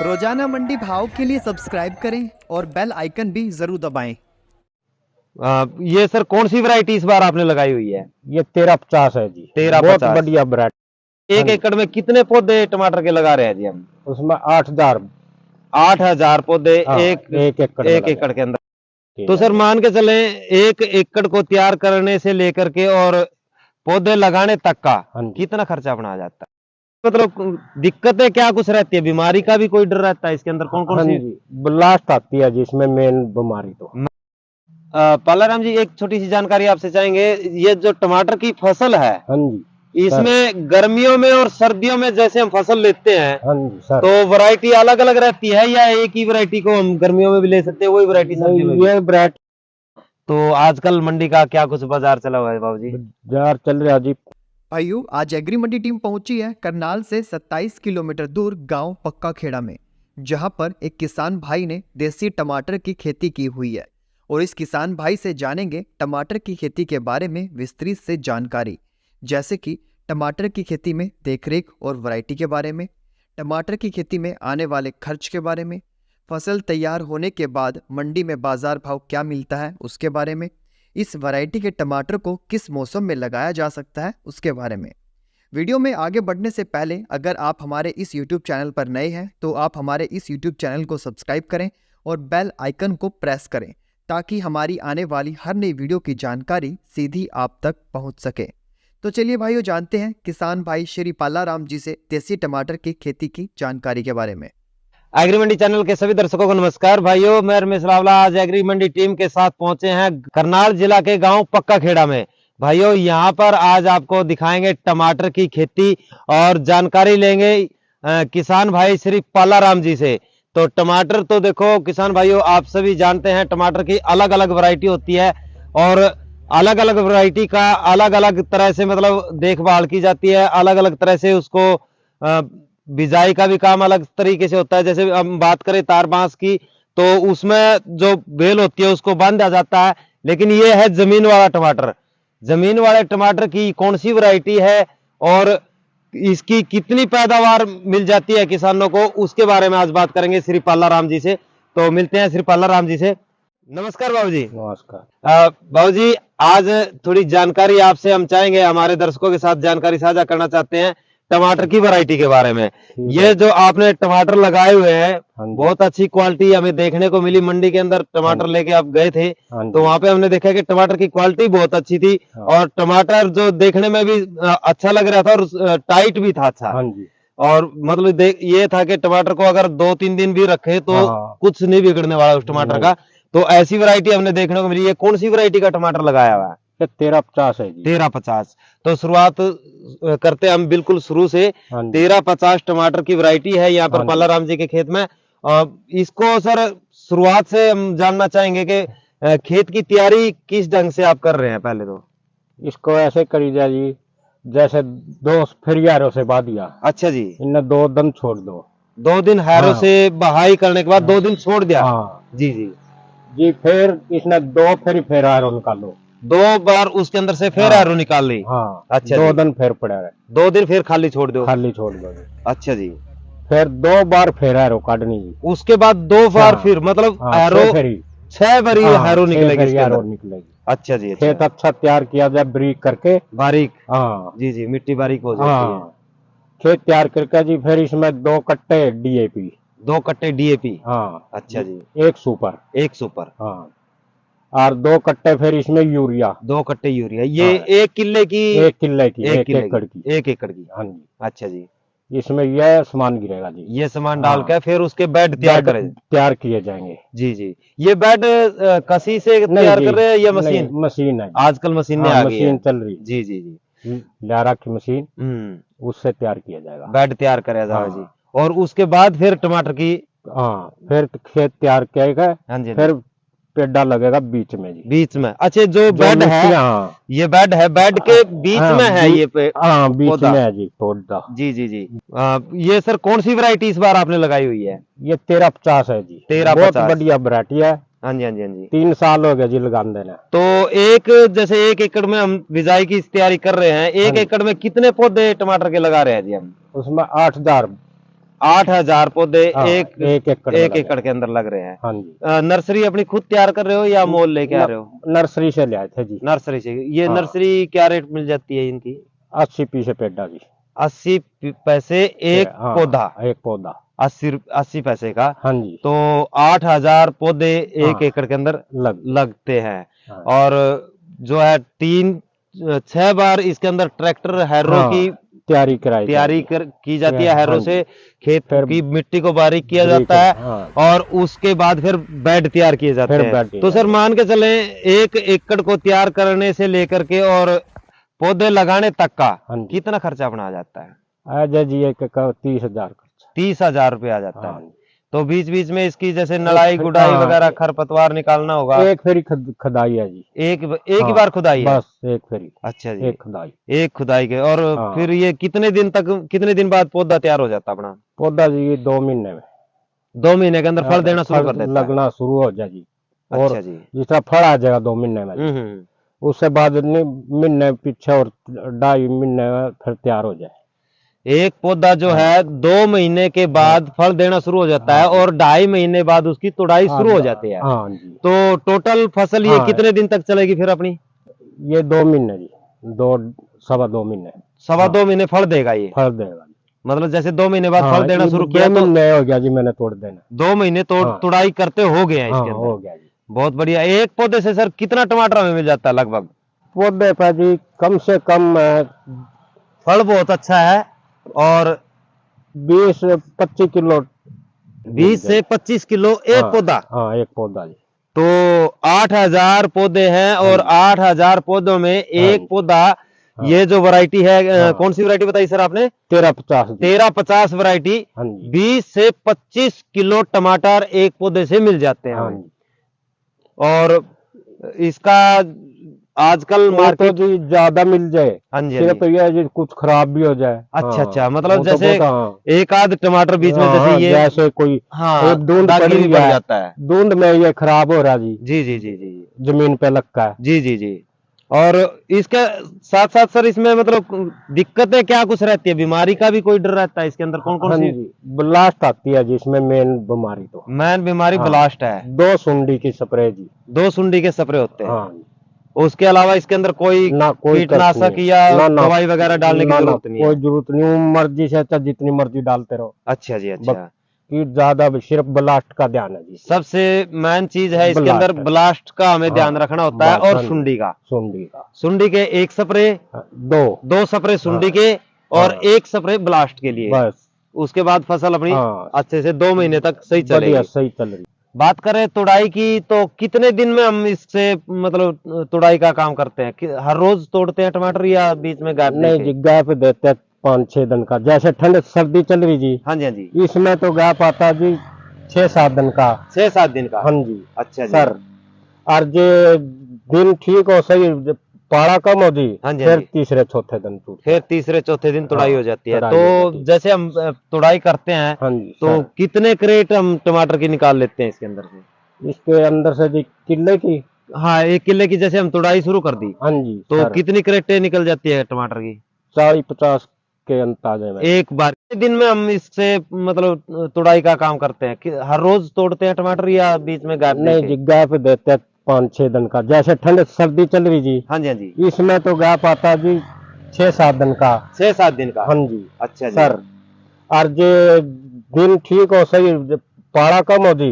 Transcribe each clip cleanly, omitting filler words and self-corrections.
रोजाना मंडी भाव के लिए सब्सक्राइब करें और बेल आइकन भी जरूर दबाएं। ये सर कौन सी वैरायटी इस बार आपने लगाई हुई है? ये 1350 है जी। 1350 बहुत बढ़िया वैरायटी। एक एकड़ में कितने पौधे टमाटर के लगा रहे हैं जी हम? उसमें 8000 8000 पौधे एक एकड़ के अंदर। तो सर मान के चले 1 एकड़ को तैयार करने से लेकर के और पौधे लगाने तक का कितना खर्चा अपना आ जाता है? मतलब दिक्कतें क्या कुछ रहती है? बीमारी का भी कोई डर रहता है इसके अंदर? कौन कौन सी ब्लास्ट आती है जिसमें मेन बीमारी तो पालाराम जी, एक छोटी सी जानकारी आपसे चाहेंगे। ये जो टमाटर की फसल है, हाँ जी, इसमें गर्मियों में और सर्दियों में जैसे हम फसल लेते हैं, हाँ जी सर, तो वैरायटी अलग अलग रहती है या एक ही वैरायटी को हम गर्मियों में भी ले सकते हैं, वही वैरायटी सर्दियों में? ये वैरायटी। तो आजकल मंडी का क्या कुछ बाजार चला हुआ है बाबूजी? बाजार चल रहा जी। भाइयों, आज एग्री मंडी टीम पहुंची है करनाल से 27 किलोमीटर दूर गांव पक्का खेड़ा में, जहां पर एक किसान भाई ने देसी टमाटर की खेती की हुई है। और इस किसान भाई से जानेंगे टमाटर की खेती के बारे में विस्तृत से जानकारी, जैसे कि टमाटर की खेती में देखरेख और वैरायटी के बारे में, टमाटर की खेती में आने वाले खर्च के बारे में, फसल तैयार होने के बाद मंडी में बाजार भाव क्या मिलता है उसके बारे में, इस वैरायटी के टमाटर को किस मौसम में लगाया जा सकता है उसके बारे में। वीडियो में आगे बढ़ने से पहले अगर आप हमारे इस YouTube चैनल पर नए हैं तो आप हमारे इस YouTube चैनल को सब्सक्राइब करें और बेल आइकन को प्रेस करें, ताकि हमारी आने वाली हर नई वीडियो की जानकारी सीधी आप तक पहुंच सके। तो चलिए भाइयों, जानते हैं किसान भाई श्री पालाराम जी से देसी टमाटर की खेती की जानकारी के बारे में। एग्री मंडी चैनल के सभी दर्शकों को नमस्कार। भाइयों, मैं रमेश रावला आज एग्री मंडी टीम के साथ पहुंचे हैं करनाल जिला के गांव पक्का खेड़ा में। भाइयों, यहां पर आज आपको दिखाएंगे टमाटर की खेती और जानकारी लेंगे किसान भाई श्री पालाराम जी से। तो टमाटर तो देखो किसान भाइयों, आप सभी जानते हैं टमाटर की अलग अलग वैरायटी होती है और अलग अलग वैरायटी का अलग अलग तरह से मतलब देखभाल की जाती है, अलग अलग तरह से उसको बिजाई का भी काम अलग तरीके से होता है। जैसे हम बात करें तार बांस की, तो उसमें जो बेल होती है उसको बांधा जाता है, लेकिन ये है जमीन वाला टमाटर। जमीन वाले टमाटर की कौन सी वैरायटी है और इसकी कितनी पैदावार मिल जाती है किसानों को, उसके बारे में आज बात करेंगे श्री पालाराम जी से। तो मिलते हैं श्री पालाराम जी से। नमस्कार बाबूजी। नमस्कार बाबूजी, आज थोड़ी जानकारी आपसे हम चाहेंगे, हमारे दर्शकों के साथ जानकारी साझा करना चाहते हैं टमाटर की वैरायटी के बारे में। ये जो आपने टमाटर लगाए हुए हैं, बहुत अच्छी क्वालिटी हमें देखने को मिली। मंडी के अंदर टमाटर लेके आप गए थे तो वहां पे हमने देखा कि टमाटर की क्वालिटी बहुत अच्छी थी और टमाटर जो देखने में भी अच्छा लग रहा था और टाइट भी था अच्छा। और मतलब ये था कि टमाटर को अगर 2-3 दिन भी रखे तो कुछ नहीं बिगड़ने वाला उस टमाटर का। तो ऐसी वैरायटी हमने देखने को मिली। ये कौन सी वैरायटी का टमाटर लगाया हुआ है? 1350 है जी। 1350। तो शुरुआत करते हम बिल्कुल शुरू से। 1350 टमाटर की वैरायटी है यहाँ पर पालाराम जी के खेत में। इसको सर शुरुआत से हम जानना चाहेंगे कि खेत की तैयारी किस ढंग से आप कर रहे हैं? पहले तो इसको ऐसे करी जाए जी, जैसे 2 फेरियारों से बहा दिया। अच्छा जी। इन्हें 2 दिन छोड़ दो। 2 दिन हैरों से बहाई करने के बाद 2 दिन छोड़ दिया। जी जी जी। फिर इसने 2 फेर हैरों निकालो। 2 बार उसके अंदर से फिर हैरों निकाल ली। अच्छा। 2 दिन फिर पड़ा है। 2 दिन फिर खाली छोड़ दो। खाली छोड़ दो। अच्छा जी। फिर 2 बार फिर हैरो काटनी। उसके बाद 2 बार फिर मतलब हैरो 6 बारी हैरो निकलेगी। अच्छा जी। खेत अच्छा तैयार किया जाए बारीक करके। बारीक, जी जी, मिट्टी बारीक हो जाती है। खेत तैयार करके जी फिर इसमें 2 कट्टे डीएपी। 2 कट्टे डीएपी। अच्छा जी। 1 सुपर। 1 सुपर। और 2 कट्टे फिर इसमें यूरिया। 2 कट्टे यूरिया। ये 1 किले की? 1 किले की। 1 एकड़ की। 1 एकड़ की। हाँ जी। अच्छा जी। इसमें यह सामान गिरेगा जी। ये सामान डाल के फिर उसके बेड तैयार किए जाएंगे। जी जी। ये बेड कसी से तैयार कर रहे हैं या मशीन? मशीन है। आजकल मशीन आ गई है। मशीन चल रही। जी जी जी। लारा की मशीन, उससे तैयार किया जाएगा। बेड तैयार करेगा जाएगा जी। और उसके बाद फिर टमाटर की फिर खेत तैयार किया। फिर पेड़ा लगेगा बीच में जी। बीच में। अच्छा, जो बेड है, ये बेड है, बेड के बीच में है ये बीच में है जी पौधा। जी जी जी। ये सर कौन सी वैरायटी इस बार आपने लगाई हुई है? ये 1350 है जी। 1350 बहुत बढ़िया वैरायटी है। हाँ जी, हाँ जी, हाँ जी। 3 साल हो गए जी लगाने देना। तो जैसे 1 एकड़ में हम बिजाई की तैयारी कर रहे हैं, 1 एकड़ में कितने पौधे टमाटर के लगा रहे हैं जी हम? उसमें 8000 8,000 पौधे हाँ, एक एकड़ के अंदर लग रहे हैं। हाँ जी। नर्सरी अपनी खुद तैयार कर रहे हो या मोल लेके आ रहे हो? नर्सरी से ले आए थे जी। नर्सरी से। ये हाँ। नर्सरी क्या रेट मिल जाती है इनकी? 80 पैसे पेड़ा जी। 80 पैसे एक हाँ, पौधा? एक पौधा 80 पैसे का। हाँ जी। तो 8,000 पौधे एक हाँ, एकड़ के अंदर लगते हैं। हाँ। और जो है 6 बार इसके अंदर ट्रैक्टर हैरो हाँ, की तैयारी की जाती है। हैरो हाँ से जी। खेत फिर की मिट्टी को बारीक किया बारीक जाता है। हाँ। और उसके बाद फिर बेड तैयार किए जाते फिर हैं। बेड तो सर तैयार। मान के चले 1 एकड़ को तैयार करने से लेकर के और पौधे लगाने तक का हाँ जी। कितना खर्चा अपना आ जाता है? आजा जी एक का 30,000 खर्चा। 30,000 रुपये आ जाता हाँ है। जी। तो बीच बीच में इसकी जैसे नड़ाई गुड़ाई हाँ, वगैरह खरपतवार निकालना होगा? एक फेरी खुदाई है जी। एक ही हाँ, बार खुदाई है? बस एक फेरी। अच्छा जी, एक खुदाई। एक खुदाई के। और हाँ। फिर ये कितने दिन बाद पौधा तैयार हो जाता अपना? पौधा जी 2 महीने में 2 महीने के अंदर फल देना शुरू कर देता है? लगना शुरू हो जाए जी। और अच्छा जी। जिस तरह फल आ जाएगा 2 महीने में जी। उससे बाद महीने पीछे और 2.5 महीने में फिर तैयार हो जाए। एक पौधा जो है 2 महीने के बाद फल देना शुरू हो जाता है और 2.5 महीने बाद उसकी तुड़ाई शुरू हो जाती है। हाँ जी। तो टोटल फसल ये कितने दिन तक चलेगी फिर अपनी? ये 2 महीने जी। 2 महीने। 2 महीने फल देगा ये? फल देगा। मतलब जैसे 2 महीने बाद फल देना शुरू किया 2 महीने हो गया जी मैंने तोड़ देना। 2 महीने तुड़ाई करते हो गए हैं इसके अंदर? हो गया जी। बहुत बढ़िया। एक पौधे से सर कितना टमाटर हमें मिल जाता है लगभग? पौधे पर जी कम से कम फल बहुत अच्छा है और 20-25 किलो 20 से 25 किलो एक पौधा? हाँ, एक पौधा जी। तो 8,000 पौधे हैं और 8,000 पौधों में एक पौधा। ये जो वैरायटी है कौन सी वैरायटी बताई सर आपने? 1350 वैरायटी। 20 से 25 किलो टमाटर एक पौधे से मिल जाते हैं हमें। और इसका आजकल मार्केट तो जी ज्यादा मिल जाए। हाँ जी, सिर्फ ये जी कुछ खराब भी हो जाए। अच्छा मतलब जैसे एक आध टमाटर बीच में जैसे कोई दूंद पड़ जाता है, दूंद में ये खराब हो रहा जी। जी जमीन पे लगता है। जी। और इसके साथ साथ सर इसमें मतलब दिक्कतें क्या कुछ रहती है? बीमारी का भी कोई डर रहता है इसके अंदर? कौन सी? ब्लास्ट आती है जिसमें मेन बीमारी तो मेन बीमारी ब्लास्ट है। 2 सुंडी की स्प्रे जी। 2 सुंडी के स्प्रे होते हैं। उसके अलावा इसके अंदर कोई कीटनाशक या दवाई वगैरह डालने की जरूरत नहीं है? कोई जरूरत नहीं। मर्जी से जितनी मर्जी डालते रहो। अच्छा जी। अच्छा, ज्यादा सिर्फ ब्लास्ट का ध्यान है जी। सबसे मेन चीज है इसके अंदर ब्लास्ट का हमें ध्यान रखना होता है। और सुंडी के एक स्प्रे, 2 स्प्रे सुंडी के और 1 स्प्रे ब्लास्ट के लिए। बस उसके बाद फसल अपनी अच्छे से 2 महीने तक सही चलेगी। सही चल रही। बात करें तुड़ाई की तो कितने दिन में हम इससे मतलब तुड़ाई का काम करते हैं? हर रोज तोड़ते हैं टमाटर या बीच में गैप? नहीं जी, गैप देते हैं 5-6 दिन का। जैसे ठंड सर्दी चल रही जी। हाँ जी। इसमें तो गैप आता जी 6-7 दिन का। 6-7 दिन का? हाँ जी। अच्छा जी। सर और जो दिन ठीक हो सही पाड़ा कम हो जी। फिर तीसरे चौथे दिन तुड़ाई हो जाती है। तो जैसे हम तुड़ाई करते हैं तो कितने क्रेट हम टमाटर की निकाल लेते हैं इसके अंदर से? इसके अंदर से जी किले की। हाँ, 1 किले की जैसे हम तुड़ाई शुरू कर दी। हाँ जी। तो कितनी क्रेटें निकल जाती है टमाटर की? 40-50 के अंदाजे में। एक बार दिन में हम इससे मतलब तुड़ाई का काम करते हैं? हर रोज तोड़ते हैं टमाटर या बीच में गैप? नहीं जी, गैप देते हैं 5-6 दिन का। जैसे ठंड सर्दी चल रही जी। हाँ जी। इसमें तो गैप आता जी 6-7 दिन का। 6-7 दिन का? हाँ जी। अच्छा जी। सर और जो दिन ठीक हो सही पाड़ा कम हो जी।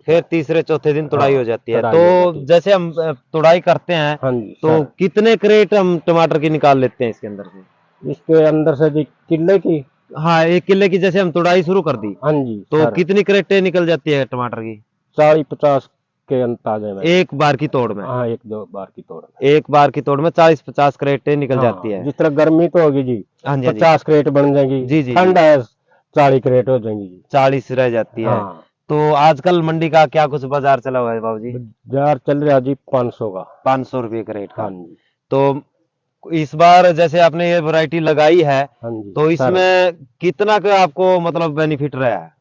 फिर तीसरे चौथे दिन तुड़ाई हो जाती है। तो जैसे हम तुड़ाई करते हैं तो कितने क्रेट हम टमाटर की निकाल लेते हैं इसके अंदर से? इसके अंदर से जी किले की। हाँ, 1 किले की जैसे हम तुड़ाई शुरू कर दी। हाँ जी। तो कितनी क्रेटें निकल जाती है टमाटर की? 40-50 के अंदाजे में। एक बार की तोड़ में? हाँ, एक बार की तोड़ में 40-50 क्रेटें निकल जाती है। जिस तरह गर्मी तो होगी जी। 50 क्रेट बन जाएगी जी। ठंड है 40 क्रेट हो जाएंगी जी। 40 रह जाती है। तो आजकल मंडी का क्या कुछ बाजार चला हुआ है बाबू जी? बाजार चल रहा जी 500 का। 500 रुपये क्रेट का। तो इस बार जैसे आपने ये वैरायटी लगाई है तो इसमें कितना का आपको मतलब बेनिफिट रहा है?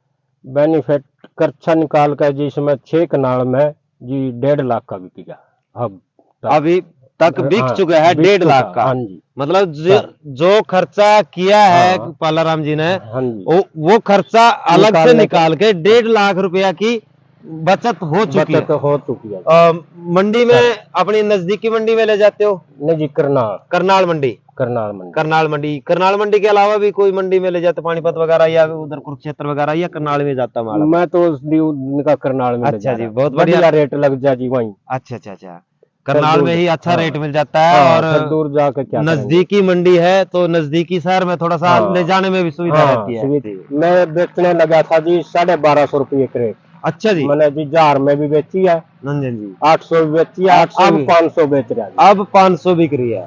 बेनिफिट खर्चा निकाल कर जी इसमें 6 कनाल में जी 1.5 लाख का बिकेगा। अब तक बिक चुका है 1.5 लाख का। हाँ जी, मतलब जो खर्चा किया है पालाराम जी ने, वो खर्चा अलग से निकाल के 1.5 लाख रुपया की बचत हो चुकी है। मंडी में अपनी नजदीकी मंडी में ले जाते हो? नहीं जी, करनाल मंडी। करनाल मंडी के अलावा भी कोई मंडी में ले जाते, पानीपत वगैरह या उधर कुरुक्षेत्र वगैरह, या करनाल में जाता माल? मैं तो उनका करनाल में। अच्छा जी, बहुत बढ़िया रेट लग जाए जी वहीं। अच्छा, करनाल में ही अच्छा रेट मिल जाता है। और दूर जाकर क्या नजदीकी मंडी है तो नजदीकी शहर में थोड़ा सा ले जाने में भी सुविधा रहती है। मैं बेचने लगा था जी 1250 रुपये क्रेट। अच्छा जी, मैंने जी 1000 में भी बेची है, 800 भी बेची है, अब 500 बेच रहा है। अब 500 बिक रही है।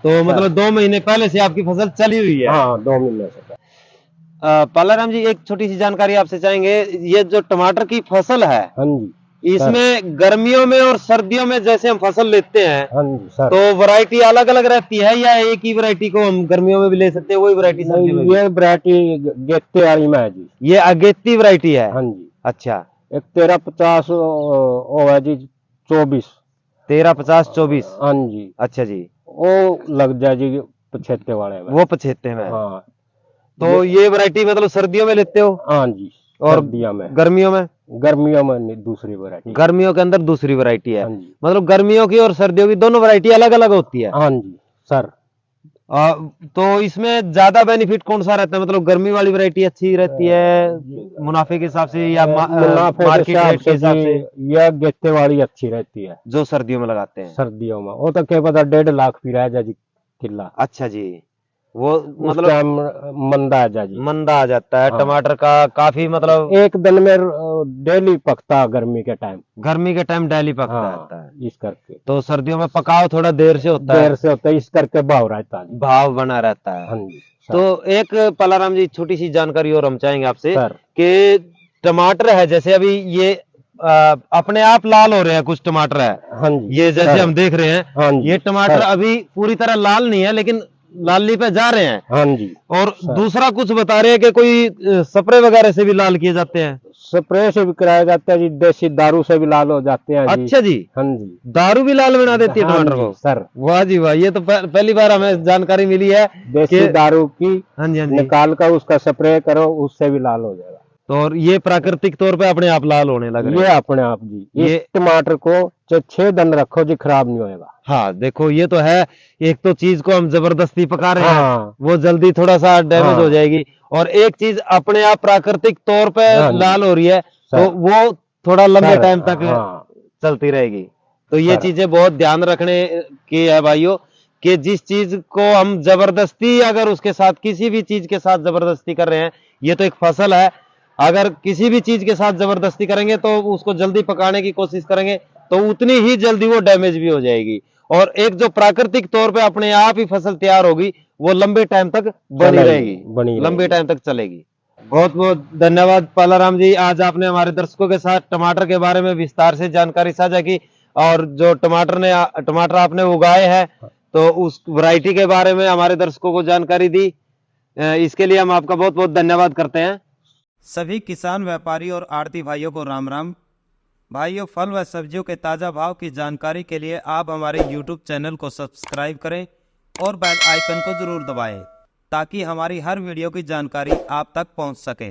तो मतलब 2 महीने पहले से आपकी फसल चली हुई है? हाँ, 2 महीने से। पालाराम जी, एक छोटी सी जानकारी आपसे चाहेंगे, ये जो टमाटर की फसल है, हाँ जी, इसमें गर्मियों में और सर्दियों में जैसे हम फसल लेते हैं, हाँ जी सर, तो वैरायटी अलग अलग रहती है या एक ही वैरायटी को हम गर्मियों में भी ले सकते हैं, वही वैरायटी सर्दियों में? ये वैरायटी गेत्ते वाली में है जी। ये अगेती वैरायटी है? हाँ जी। अच्छा, एक 1350 वो है जी, 24। 1350-24? हाँ जी। अच्छा जी, वो लग जाए जी पछेते वाले में। वो पछेते में? हाँ। तो ये वैरायटी मतलब सर्दियों में लेते हो? हाँ जी। और गर्मियों में नहीं, दूसरी वैरायटी। गर्मियों के अंदर दूसरी वैरायटी है? हाँ जी। मतलब गर्मियों की और सर्दियों की दोनों वैरायटी अलग अलग होती है? हाँ जी सर। तो इसमें ज्यादा बेनिफिट कौन सा रहता है? मतलब गर्मी वाली वैरायटी अच्छी रहती है मुनाफे के हिसाब से या मार्केट रेट के हिसाब से? यह गेत्ते वाली अच्छी रहती है जो सर्दियों में लगाते हैं? सर्दियों में वो तो क्या पता 1.5 लाख भी रह जाए जी किला। अच्छा जी, वो मतलब मंदा आ जाता है। हाँ। टमाटर का काफी मतलब एक दिन में डेली पकता, गर्मी के टाइम डेली पकता रहता है। इस करके तो सर्दियों में पकाओ थोड़ा देर से होता है, इस करके भाव बना रहता है। हाँ जी। तो एक पालाराम जी छोटी सी जानकारी और हम चाहेंगे आपसे कि टमाटर है, जैसे अभी ये अपने आप लाल हो रहे हैं, कुछ टमाटर है। हाँ जी। ये जैसे हम देख रहे हैं। हाँ जी। ये टमाटर अभी पूरी तरह लाल नहीं है, लेकिन लाली पे जा रहे हैं। हाँ जी। और दूसरा कुछ बता रहे हैं कि कोई स्प्रे वगैरह से भी लाल किए जाते हैं? स्प्रे से भी कराया जाता है जी, देसी दारू से भी लाल हो जाते हैं जी। अच्छा जी। हाँ जी, दारू भी लाल बना देती है टमाटर को? सर वाह जी वाह, ये तो पहली बार हमें जानकारी मिली है। देसी दारू की हाँ जी निकाल कर उसका स्प्रे करो, उससे भी लाल हो जाएगा। तो और ये प्राकृतिक तौर पे अपने आप लाल होने लग रहे हैं? ये अपने आप जी। ये टमाटर को 6 दिन रखो जी, खराब नहीं होएगा। हाँ देखो, ये तो है। एक तो चीज को हम जबरदस्ती पका रहे हैं, वो जल्दी थोड़ा सा डैमेज हो जाएगी, और एक चीज अपने आप प्राकृतिक तौर पे लाल हो रही है, तो वो थोड़ा लंबे टाइम तक चलती रहेगी। तो ये चीजें बहुत ध्यान रखने की है भाइयों, कि जिस चीज को हम जबरदस्ती, अगर उसके साथ किसी भी चीज के साथ जबरदस्ती कर रहे हैं, ये तो एक फसल है, अगर किसी भी चीज के साथ जबरदस्ती करेंगे तो उसको जल्दी पकाने की कोशिश करेंगे तो उतनी ही जल्दी वो डैमेज भी हो जाएगी। और एक जो प्राकृतिक तौर पे अपने आप ही फसल तैयार होगी, वो लंबे टाइम तक बनी रहेगी, लंबे टाइम तक चलेगी। बहुत बहुत धन्यवाद पालाराम जी, आज आपने हमारे दर्शकों के साथ टमाटर के बारे में विस्तार से जानकारी साझा की, और जो टमाटर आपने उगाए हैं, तो उस वैरायटी के बारे में हमारे दर्शकों को जानकारी दी। इसके लिए हम आपका बहुत बहुत धन्यवाद करते हैं। सभी किसान, व्यापारी और आड़ती भाइयों को राम राम। भाइयों, फल व सब्जियों के ताज़ा भाव की जानकारी के लिए आप हमारे YouTube चैनल को सब्सक्राइब करें और बेल आइकन को जरूर दबाएं, ताकि हमारी हर वीडियो की जानकारी आप तक पहुंच सके।